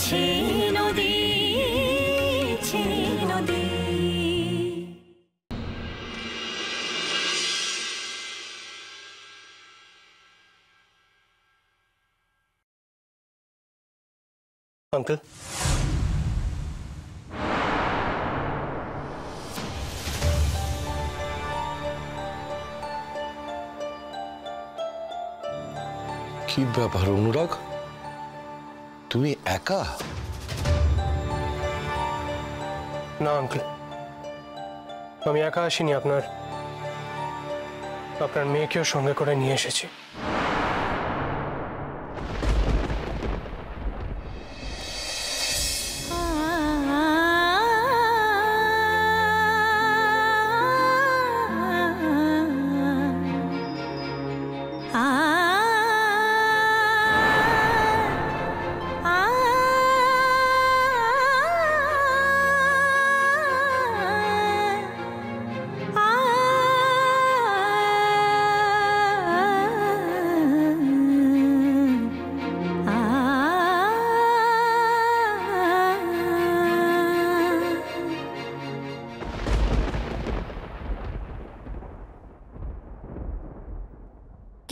ছে নদী ছে নদী। अंकल কি ব্যাপার অনুরাগ, তুমি একা? না আঙ্কেল, আমি একা আসিনি, আপনার মেয়েকেও সঙ্গে করে নিয়ে এসেছি।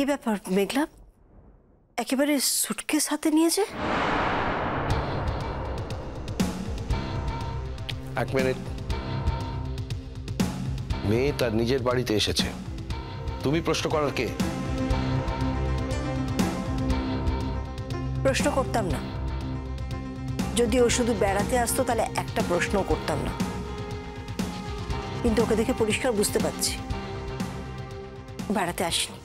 কি ব্যাপার মেঘলা, একেবারে সুটকেস হাতে নিয়েছে? এক মিনিট, মেয়ে তার নিজের বাড়িতে এসেছে, তুমি প্রশ্ন করার কে? প্রশ্ন করতাম না, যদি ও শুধু বেড়াতে আসতো তাহলে একটা প্রশ্নও করতাম না, কিন্তু ওকে দেখে পরিষ্কার বুঝতে পারছি বেড়াতে আসেনি।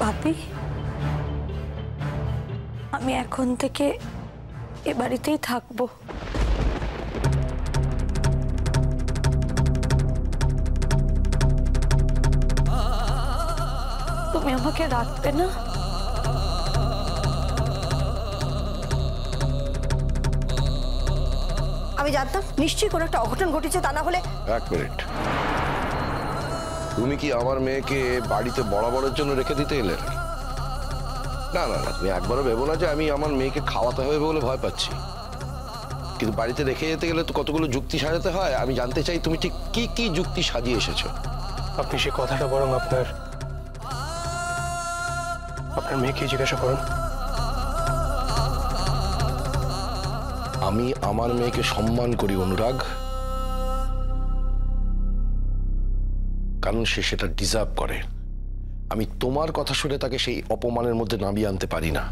ভাবি, আমি এখন থেকে এ বাড়িতেই থাকবো। তুমি আমাকে রাখবে না? আমি জানতাম নিশ্চয়ই কোনো একটা অঘটন ঘটেছে, তা না হলে। এক মিনিট, তুমি কি আমার মেয়েকে বাড়িতে বরাবরের জন্য রেখে দিতে এলে? না না না, তুমি একবারও ভেবো না যে আমি আমার মেয়েকে খাওয়াতে হবে বলে ভয় পাচ্ছি। কিন্তু বাড়িতে রেখে যেতে গেলে তো কতগুলো যুক্তি সাজাতে হয়। আমি জানতে চাই তুমি ঠিক কি কি যুক্তি সাজিয়ে এসেছো। আপনি সে কথাটা বরং আপনার মেয়েকে জিজ্ঞাসা করুন। আমি আমার মেয়েকে সম্মান করি অনুরাগ, কারণ সে সেটা ডিজার্ভ করে। আমি তোমার কথা শুনে তাকে সেই অপমানের মধ্যে নামিয়ে আনতে পারি না।